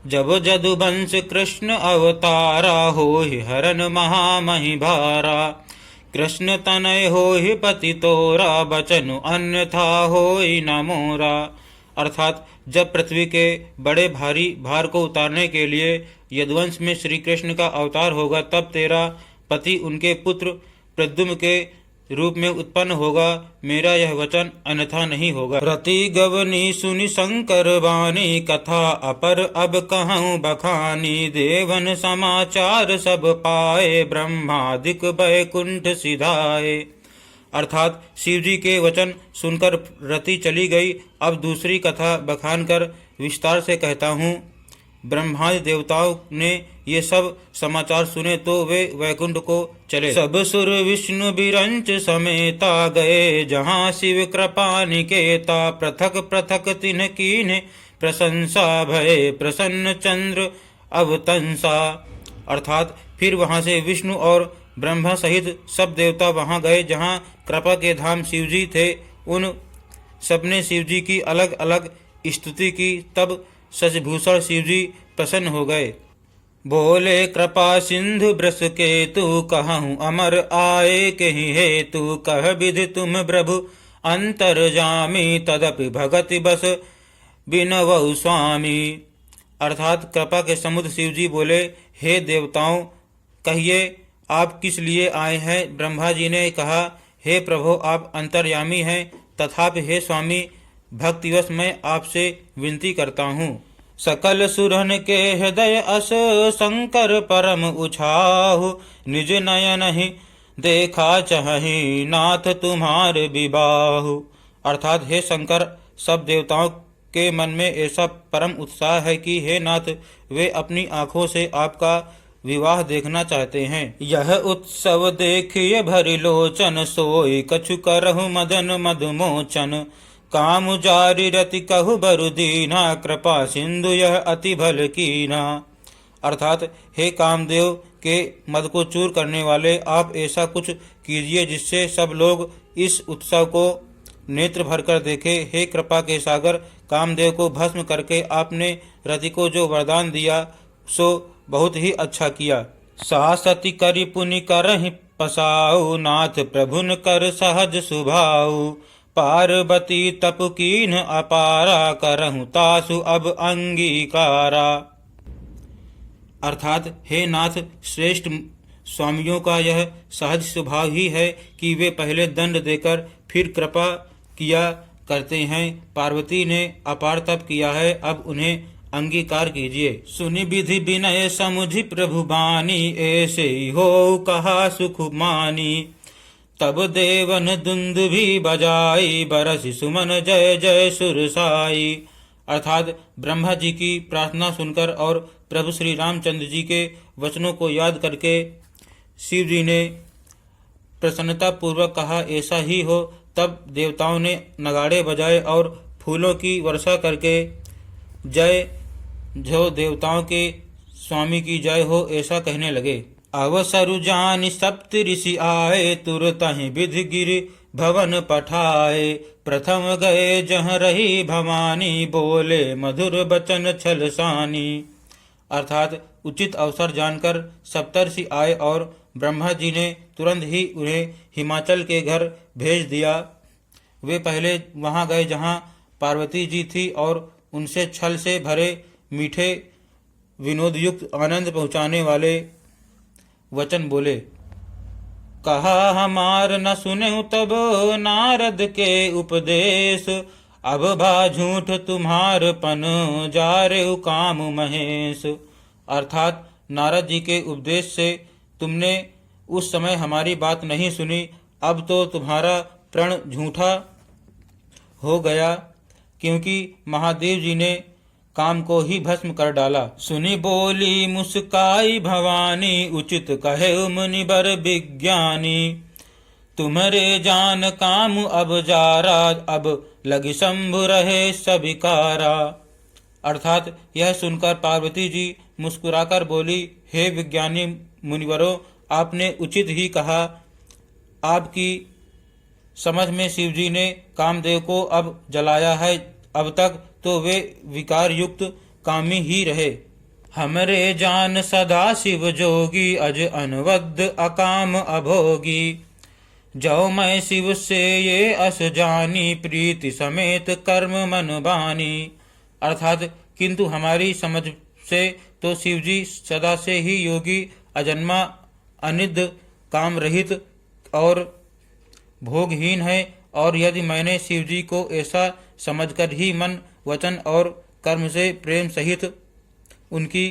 जब जदुवंश कृष्ण अवतारा होहि हरन महामहि भारा। कृष्ण तनय होहि पति तोरा बचनु अन्यथा होई न मोरा। अर्थात जब पृथ्वी के बड़े भारी भार को उतारने के लिए यदुवंश में श्री कृष्ण का अवतार होगा, तब तेरा पति उनके पुत्र प्रद्युम्न के रूप में उत्पन्न होगा। मेरा यह वचन अन्यथा नहीं होगा। रति गवनी सुनि शंकर वाणी, कथा अपर अब कहूँ बखानी। देवन समाचार सब पाए, ब्रह्मादिक बैकुंठ सिधाए। अर्थात शिव जी के वचन सुनकर रति चली गई। अब दूसरी कथा बखान कर विस्तार से कहता हूँ। ब्रह्मादि देवताओं ने ये सब समाचार सुने तो वे वैकुंठ को चले। सब सुर विष्णु बिरंच समेता, गए जहाँ शिव कृपा निकेता। पृथक पृथक तिन्ह कीन्ह प्रशंसा, भय प्रसन्न चंद्र अवतंसा। अर्थात फिर वहाँ से विष्णु और ब्रह्मा सहित सब देवता वहाँ गए जहाँ कृपा के धाम शिव जी थे। उन सबने शिव जी की अलग अलग स्तुति की। तब शशिभूषण शिव जी प्रसन्न हो गए। बोले कृपा सिंधु वृष के तू, कहूँ अमर आए कहीं हेतु। कह विधि तुम प्रभु अंतर्जामी, तदपि भगति बस बिनवऊ स्वामी। अर्थात कृपा के समुद्र शिव जी बोले, हे देवताओं कहिए आप किस लिए आए हैं। ब्रह्मा जी ने कहा, हे प्रभु आप अंतर्यामी हैं, तथापि हे स्वामी भक्तिवश मैं आपसे विनती करता हूँ। सकल सुरन के हृदय अस, शंकर परम उछाहु। निज नयन ही देखा चाहि, नाथ तुम्हारे विबाहु। अर्थात हे शंकर सब देवताओं के मन में ऐसा परम उत्साह है कि हे नाथ वे अपनी आँखों से आपका विवाह देखना चाहते हैं। यह उत्सव देखिए भरि लोचन, सोई कछु करहु मदन मधुमोचन। काम जारी रति कहु बरु दीना, कृपा सिंधु यह अति भल कीना। अर्थात हे कामदेव के मद को चूर करने वाले, आप ऐसा कुछ कीजिए जिससे सब लोग इस उत्सव को नेत्र भरकर देखे। हे कृपा के सागर कामदेव को भस्म करके आपने रति को जो वरदान दिया सो बहुत ही अच्छा किया। सा सती करि पुनि करहि पसाऊ, नाथ प्रभुन कर सहज सुभाऊ। पार्वती तप कीन्ह अपारा, करहु तासु अब अंगीकारा। अर्थात हे नाथ श्रेष्ठ स्वामियों का यह सहज स्वभाव ही है कि वे पहले दंड देकर फिर कृपा किया करते हैं। पार्वती ने अपार तप किया है, अब उन्हें अंगीकार कीजिए। सुनि विधि विनय समुझि प्रभु बानी, ऐसे हो कहा सुख मानी। तब देवन दुंदुभि बजाई, बरसि सुमन जय जय सुरसाई। अर्थात ब्रह्मा जी की प्रार्थना सुनकर और प्रभु श्री रामचंद्र जी के वचनों को याद करके शिव जी ने प्रसन्नता पूर्वक कहा, ऐसा ही हो। तब देवताओं ने नगाड़े बजाए और फूलों की वर्षा करके जय जो देवताओं के स्वामी की जय हो ऐसा कहने लगे। अवसरु जानि सप्त ऋषि आए, तुरतहि विधि गिरि भवन पठाए। प्रथम गए जहाँ रही भवानी, बोले मधुर बचन छल सानी। अर्थात उचित अवसर जानकर सप्तर्षि आए और ब्रह्मा जी ने तुरंत ही उन्हें हिमाचल के घर भेज दिया। वे पहले वहाँ गए जहाँ पार्वती जी थी और उनसे छल से भरे मीठे विनोदयुक्त आनंद पहुँचाने वाले वचन बोले। कहा हमार न सुने तब नारद के उपदेश, अब भा झूठ तुम्हार पन जारे काम महेश। अर्थात नारद जी के उपदेश से तुमने उस समय हमारी बात नहीं सुनी, अब तो तुम्हारा प्रण झूठा हो गया, क्योंकि महादेव जी ने काम को ही भस्म कर डाला। सुनी बोली मुस्काई भवानी, उचित कहे मुनि बर विज्ञानी। तुम्हारे जान काम अब जारा, अब लगी शंभु रहे सबिकारा। अर्थात यह सुनकर पार्वती जी मुस्कुराकर बोली, हे विज्ञानी मुनिवरों, आपने उचित ही कहा। आपकी समझ में शिव जी ने कामदेव को अब जलाया है, अब तक तो वे विकार युक्त कामी ही रहे। हमरे जान सदा शिव जोगी, अज अनवद्य अकाम अभोगी। जो मैं शिव से ये अस जानी, प्रीति समेत कर्म मन बानी। अर्थात किंतु हमारी समझ से तो शिव जी सदा से ही योगी, अजन्मा, अनिद्य, काम रहित और भोगहीन है। और यदि मैंने शिव जी को ऐसा समझकर ही मन, वचन और कर्म से प्रेम सहित उनकी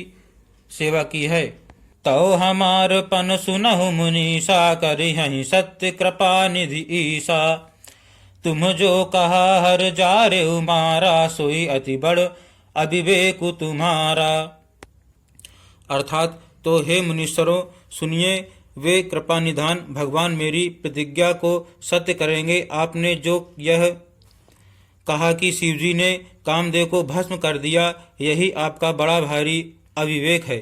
सेवा की है, तो हमार पन सुनहु मुनीसा, करिहहि सत्य कृपा निधि ईसा। तुम जो कहा हर जारे मारा, सोई अति बड़ अविवेक तुम्हारा। अर्थात तो हे मुनीश्वरों, सुनिए, वे कृपा निधान भगवान मेरी प्रतिज्ञा को सत्य करेंगे। आपने जो यह कहा कि शिवजी ने कामदेव को भस्म कर दिया, यही आपका बड़ा भारी अविवेक है।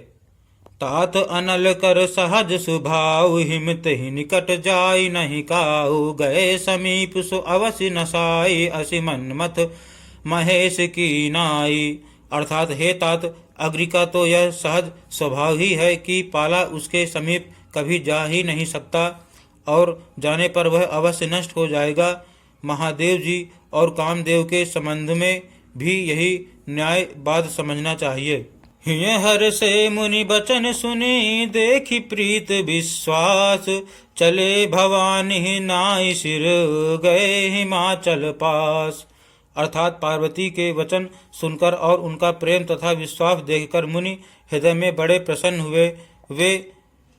तात अनल कर सहज सुभाव, हिमत ही निकट जाय नहीं काऊ। गए समीप सो अवश्य नसाई, असि मनमथ महेश की नाई। अर्थात हे तात, अग्नि का तो यह सहज स्वभाव ही है कि पाला उसके समीप कभी जा ही नहीं सकता, और जाने पर वह अवश्य नष्ट हो जाएगा। महादेव जी और कामदेव के संबंध में भी यही न्याय बात समझना चाहिए। हिय हर से मुनि बचन सुनी, देखी प्रीत विश्वास। चले भवानी नाई सिर, गए हिमाचल पास। अर्थात पार्वती के वचन सुनकर और उनका प्रेम तथा विश्वास देखकर मुनि हृदय में बड़े प्रसन्न हुए। वे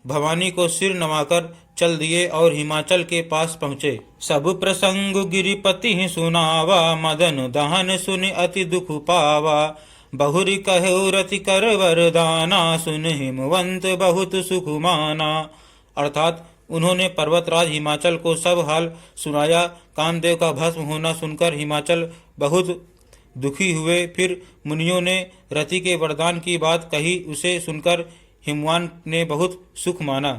भवानी को सिर नवाकर चल दिए और हिमाचल के पास पहुँचे। सब प्रसंग गिरिपति ही सुनावा, मदन दहन सुन अति दुख पावा। बहुरी कहु रति कर वरदाना, सुन हिमवंत बहुत सुख माना। अर्थात उन्होंने पर्वतराज हिमाचल को सब हाल सुनाया। कामदेव का भस्म होना सुनकर हिमाचल बहुत दुखी हुए। फिर मुनियों ने रति के वरदान की बात कही, उसे सुनकर हिमवान ने बहुत सुख माना।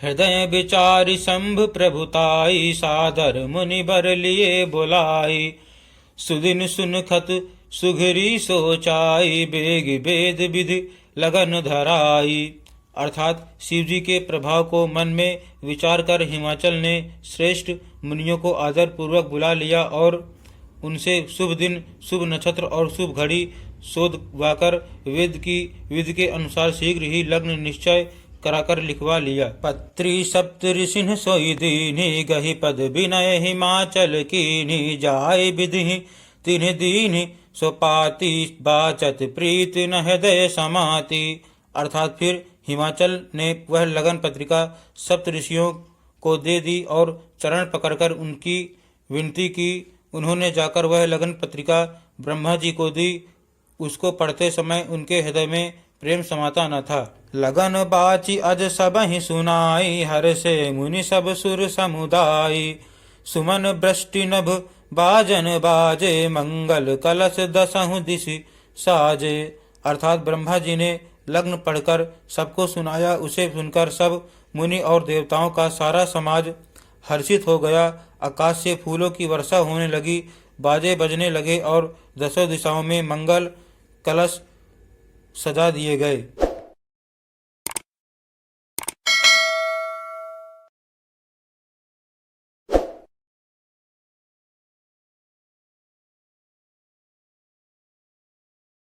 हृदय विचारि शंभ प्रभुताई, सादर मुनि बर लिए बुलाई। सुदिन सुनखत सुघरी सोचाई, बेग वेद विधि लगन धराई। अर्थात शिवजी के प्रभाव को मन में विचार कर हिमाचल ने श्रेष्ठ मुनियों को आदर पूर्वक बुला लिया और उनसे शुभ दिन, शुभ नक्षत्र और शुभ घड़ी शोधवाकर वेद की विधि के अनुसार शीघ्र ही लग्न निश्चय कराकर लिखवा लिया। पत्री सप्त ऋषिन सोई दीनी, गहि पद विनय हिमाचल कीनी। जाय विधि तिन्ह दीनि, सोपाति बाचत प्रीत न हृदय समाति। अर्थात फिर हिमाचल ने वह लगन पत्रिका सप्त ऋषियों को दे दी और चरण पकड़कर उनकी विनती की। उन्होंने जाकर वह लगन पत्रिका ब्रह्मा जी को दी। उसको पढ़ते समय उनके हृदय में प्रेम समाता न था। लगन बाची अज सब ही सुनाई, हर से मुनि सब सुर समुदाय। सुमन वृष्टि नभ बाजन बाजे, मंगल कलश दसहु दिशि साजे। अर्थात ब्रह्मा जी ने लग्न पढ़कर सबको सुनाया। उसे सुनकर सब मुनि और देवताओं का सारा समाज हर्षित हो गया। आकाश से फूलों की वर्षा होने लगी, बाजे बजने लगे और दसों दिशाओं में मंगल कलश सजा दिए गए।